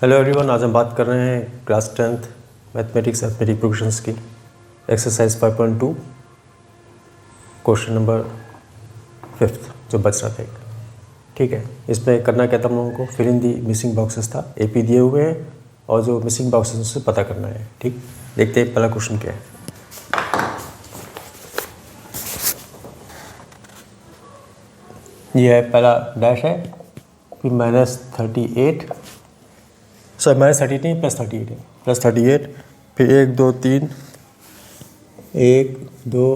Hello everyone, आज हम बात कर रहे हैं class 10th mathematics arithmetic progressions की एक्सरसाइज 5.2 क्वेश्चन नंबर 5 जो बच रहा था एक। ठीक है, इसमें करना क्या था हम लोगों को, fill in the missing boxes था। एपी दिए हुए हैं और जो मिसिंग बॉक्सेस उससे पता करना है। ठीक, देखते हैं पहला क्वेश्चन क्या है। ये है पहला डैश है फिर -38 सॉरी -38 नहीं +38 है, +38 फिर 1 2 3 1 2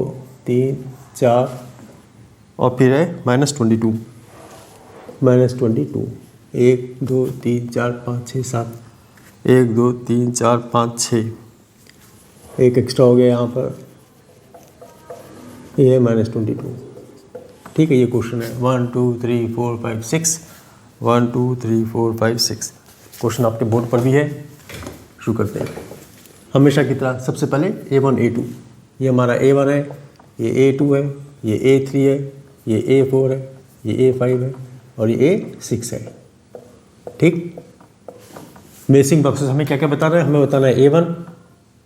3 4 और फिर है -22 1 2 3 4 5 6 7 1 2 3 4 5 6 एक एक्स्ट्रा हो गया यहाँ पर, ये है -22। ठीक है, ये क्वेश्चन है 1 2 3 4 5 6 1 2 3 4 5 6। क्वेश्चन आपके बोर्ड पर भी है। शुरू करते हैं हमेशा की तरह। सबसे पहले A1 A2, ये हमारा A1 है, ये A2 है, ये A3 है, ये A4 है, ये A5 है और ये A6 है। ठीक, बेसिक बॉक्सेस हमें क्या क्या बताना है, हमें बताना है A1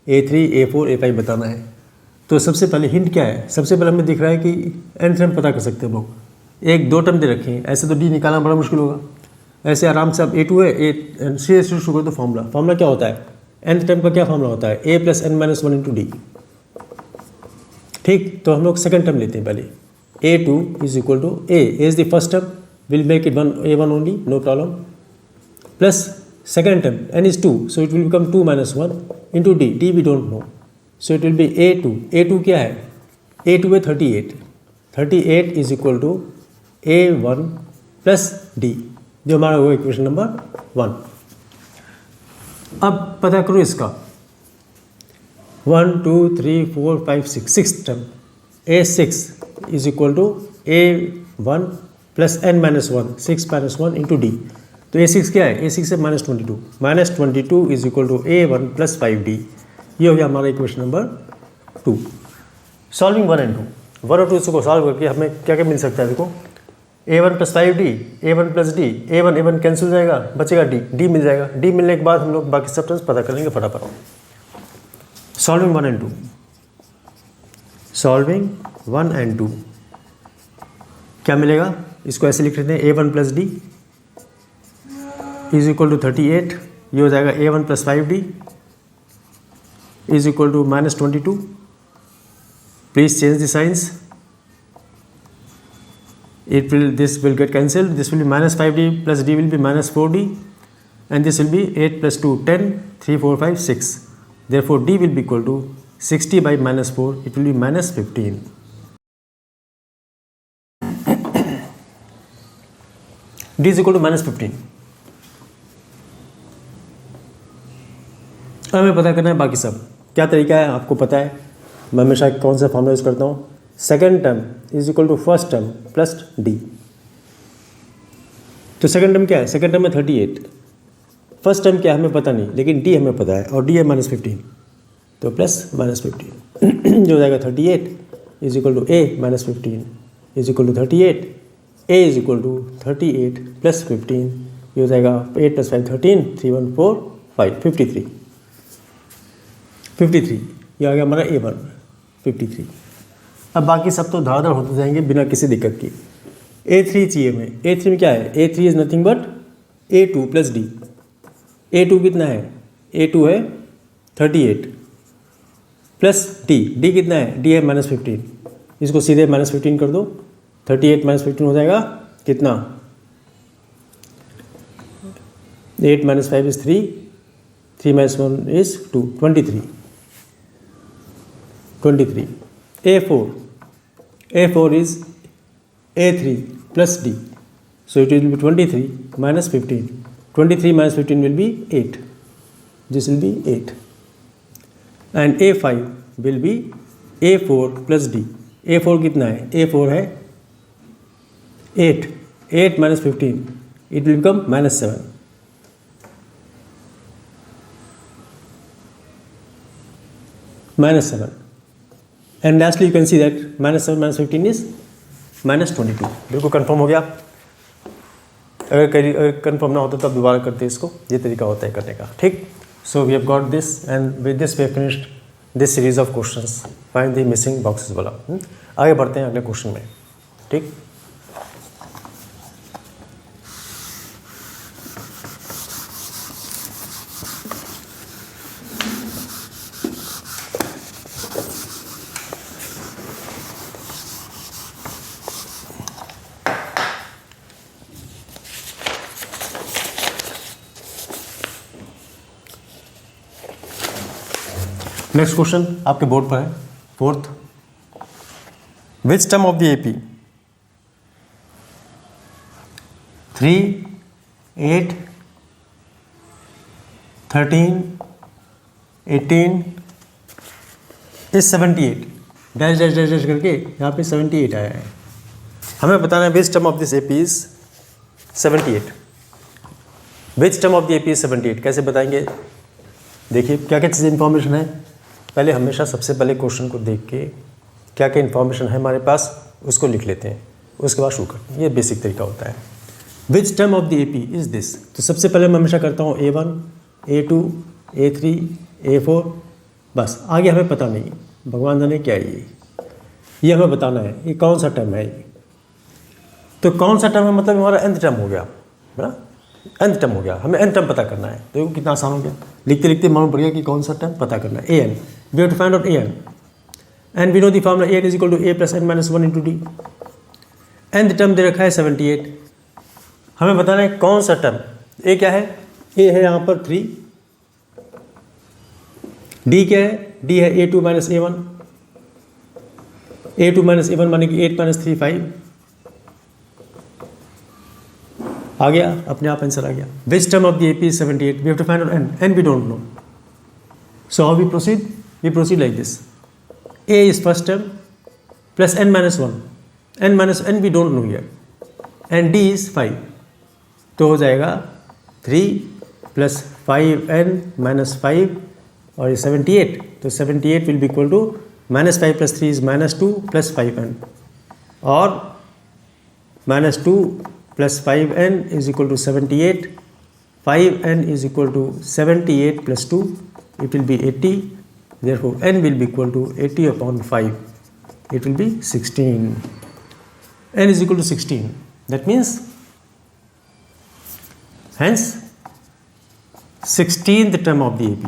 A3 A4 A5 बताना है। तो सबसे पहले हिंट क्या है, सबसे पहले हमें दिख रहा है कि एन टर्म पता कर सकते हैं हम लोग। एक दो टर्म दे रखे हैं, ऐसे तो डी निकालना बड़ा मुश्किल होगा। ऐसे आराम से अब A2 है, ए सी शुरू करो तो फार्मूला क्या होता है, nth टर्म का क्या फार्मूला होता है, a + n - 1 × d। ठीक, तो हम लोग सेकंड टर्म लेते हैं पहले। A2 = a is the first term, will make it A1 only, no problem, plus second term n is 2, so it will become 2 - 1 × d we don't know, so it will be A2 क्या है, A2 है 38 = A1 + d, जो हमारा वो equation number 1। अब पता करो इसका 1 2 3 4 5 6 six term, A6 = A1 + n - 1 6 - 1 × d। तो A6 क्या है, A6 है -22 = A1 + 5d। ये हो गया हमारा इक्वेशन नंबर 2। सॉल्विंग 1 और 2, 1 और 2 इसको सॉल्व करके हमें क्या क्या मिल सकता है, देखो A1 + 5d, A1 + d, A1 cancel हो जाएगा, बचेगा d मिल जाएगा। d मिलने के बाद हम लोग बाकी सब टर्म्स पता कर लेंगे फटाफट। सॉल्विंग 1 और 2 क्या मिलेगा, इसको ऐसे लिख लेते हैं, A1 + d = 38, ये हो जाएगा A1 + 5d = -22। Please change the science, this will get cancelled, this will be -5d + d will be -4d and this will be 8 + 2 10 3 4 5 6, therefore d will be equal to 60 by -4, it will be -15। d is equal to -15। हमें पता करना है बाकी सब क्या तरीका है, आपको पता है मैं हमेशा कौन सा फॉर्मूला यूज़ करता हूँ, second term = first term + d। तो सेकेंड टर्म क्या है, सेकेंड टर्म है 38, फर्स्ट टर्म क्या है हमें पता नहीं, लेकिन d हमें पता है और d है -15, तो +-15 जो हो जाएगा 38 = a -15 = 38, a = 38 + 15, ये हो जाएगा 8 + 5 13 3 1 4 5 53, ये आ गया हमारा A1 53। अब बाकी सब तो धार होते जाएंगे बिना किसी दिक्कत की। A3 चाहिए हमें, A3 में क्या है, A3 is nothing but A2 + d। A2 कितना है, A2 है 38 प्लस d कितना है, d है -15, इसको सीधे -15 कर दो, 38 - 15 हो जाएगा कितना, 8 - 5 is 3 3 - 1 is 2 23। A4 is A3 + d, so it will be 23 - 15, 23 - 15 will be 8, this will be 8, and A5 will be A4 + d। A4 कितना है, A4 है 8 - 15, it will become -7, -7, and lastly you can see that -7 - 15 is -22। बिल्कुल confirm हो गया। अगर confirm ना होता तो अब दोबारा करते इसको, ये तरीका होता है करने का, ठीक। So we have got this and with this we have finished this series of questions, find the missing boxes वाला। आगे बढ़ते हैं अगले क्वेश्चन में, ठीक। नेक्स्ट क्वेश्चन आपके बोर्ड पर है, fourth. Which term of the AP 3, 8, 13, 18 is 78 dash dash dash dash करके यहाँ पे 78 आया है। हमें बताना है विच term of this AP is 78। Which term of the AP is 78 कैसे बताएंगे? देखिए क्या क्या चीज़ इन्फॉर्मेशन है। पहले हमेशा सबसे पहले क्वेश्चन को देख के क्या क्या इन्फॉर्मेशन है हमारे पास उसको लिख लेते हैं, उसके बाद शुरू करते हैं। ये बेसिक तरीका होता है। विच term of the AP is this, तो सबसे पहले मैं हमेशा करता हूँ A1, A2, A3, A4, बस आगे हमें पता नहीं, भगवान जाने क्या है ये हमें बताना है ये कौन सा टर्म है। तो कौन सा टर्म है मतलब हमारा nth टर्म हो गया, है ना, nth टर्म हो गया। हमें n टर्म पता करना है, तो कितना आसान हो गया, लिखते लिखते मालूम पड़ गया कि कौन सा टर्म पता करना है। an, we have to find out an, and we know the formula an is equal to a plus n minus 1 into d। nth term दे रखा है 78, हमें बताना है कौन सा टर्म। a क्या है? a है यहाँ पर 3, d क्या है? d है a2 minus a1, a2 minus a1 माने कि 8 minus 3 5, आ गया, अपने आप आंसर आ गया। Which term of the AP is 78, we have to find out n, n we don't know. So how we proceed? We proceed like this, a is first term plus n minus 1, n minus n we don't know here, and d is 5, तो हो जाएगा 3 plus 5n minus 5 और ये 78, तो 78 will be equal to minus 5 plus 3 is minus 2 plus 5n, और minus 2 plus 5n is equal to 78, 5n is equal to 78 plus 2, it will be 80, therefore n will be equal to 80 upon 5, it will be 16, n is equal to 16, that means hence 16th term of the AP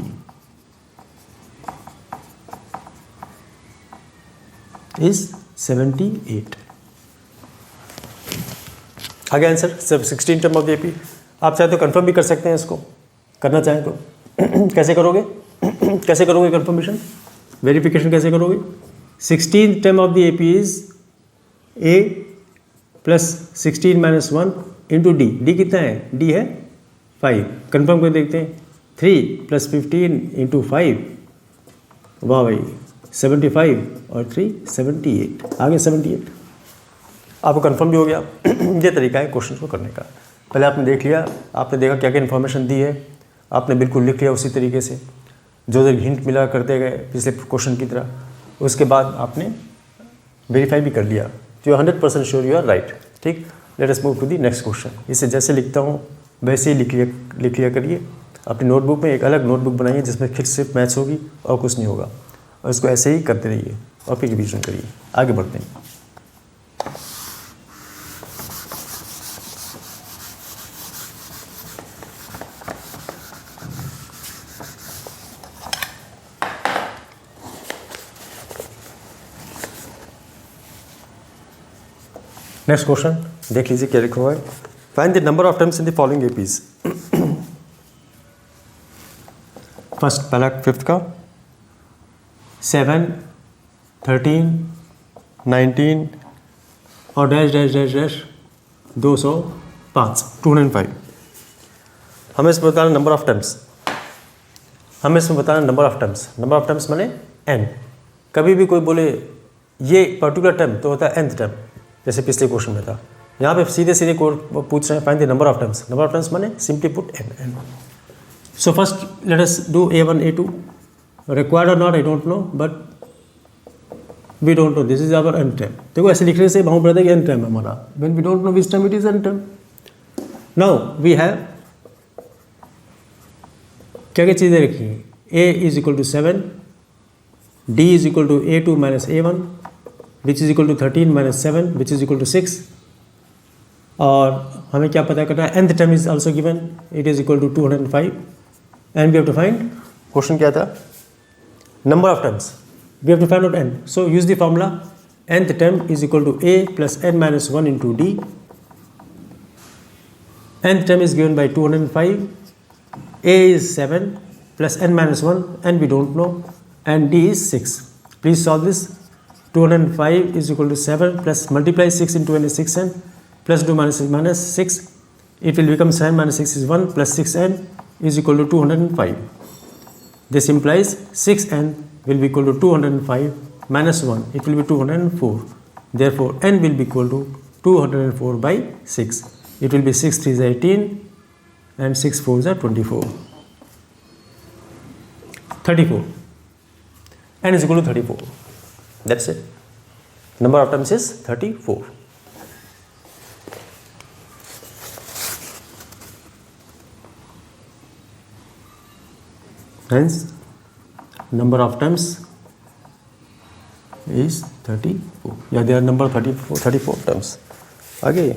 is 78। आ गया answer, सब 16 term of the AP. आप चाहे तो confirm भी कर सकते हैं, इसको करना चाहें तो कैसे करोगे कैसे करोगे कंफर्मेशन, वेरिफिकेशन कैसे करोगे? 16 term of the AP is a plus 16 minus 1 into D. D कितना है? डी है 5, कंफर्म कर देखते हैं। 3 प्लस 15 इंटू 5, वाह भाई 75 और 3 78, आगे 78, आपको कंफर्म भी हो गया। ये तरीका है क्वेश्चन को करने का। पहले आपने देख लिया, आपने देखा क्या क्या इन्फॉर्मेशन दी है, आपने बिल्कुल लिख लिया उसी तरीके से जो जो हिंट मिला करते गए पिछले क्वेश्चन की तरह। उसके बाद आपने वेरीफाई भी कर लिया, तो you 100% sure you are right. ठीक, let us move to the next question. इसे जैसे लिखता हूँ वैसे ही लिख लिया करिए। अपनी नोटबुक में एक अलग नोटबुक बनाइए जिसमें फिर सिर्फ मैथ्स होगी और कुछ नहीं होगा, और इसको ऐसे ही करते रहिए और फिर रिवीजन करिए। आगे बढ़ते हैं। नेक्स्ट क्वेश्चन देख लीजिए क्या लिखा हुआ है। Find the number of terms in the following APs. First पहला फिफ्थ का 7, 13, 19 और डैश डैश डैश डैश 205, 205। हमें इसमें बताना नंबर ऑफ टर्म्स। हमें इसमें बताना number of terms. Number of terms माने n। कभी भी कोई बोले ये पर्टिकुलर टर्म तो होता है nth टर्म, जैसे पिछले क्वेश्चन में था। यहाँ पे सीधे सीधे पूछ रहे हैं find the number of terms. Number of terms माने simply put n। So first let us do a1 a2, required और not I don't know, but we don't know, this is our n term. देखो ऐसे लिखने से बहुत बड़ा है कि n टर्म है हमारा, when we don't know which term it is n term. Now we have क्या क्या चीज़ें रखी हैं, a is equal to 7, d is equal to a2 minus a1 which is equal to 13 minus 7 which is equal to 6, और हमें क्या पता करना है, nth term is also given, it is equal to 205 and we have to find, question क्या था, number of terms, we have to find out n, so use the formula nth term is equal to a plus n minus 1 into d. Nth term is given by 205, a is 7 plus n minus 1 and we don't know, and d is 6. Please solve this. 205 is equal to 7 plus multiply 6 into n is 6n plus 2 minus 6. It will become 7 minus 6 is 1 plus 6n is equal to 205. This implies 6n will be equal to 205 minus 1, it will be 204. Therefore, n will be equal to 204 by 6. It will be 6 3s are 18 and 6 4s are 24. 34. N is equal to 34. That's it. Number of terms is 34. Hence, number of terms is 34. Yeah, there are number 34 terms. Okay.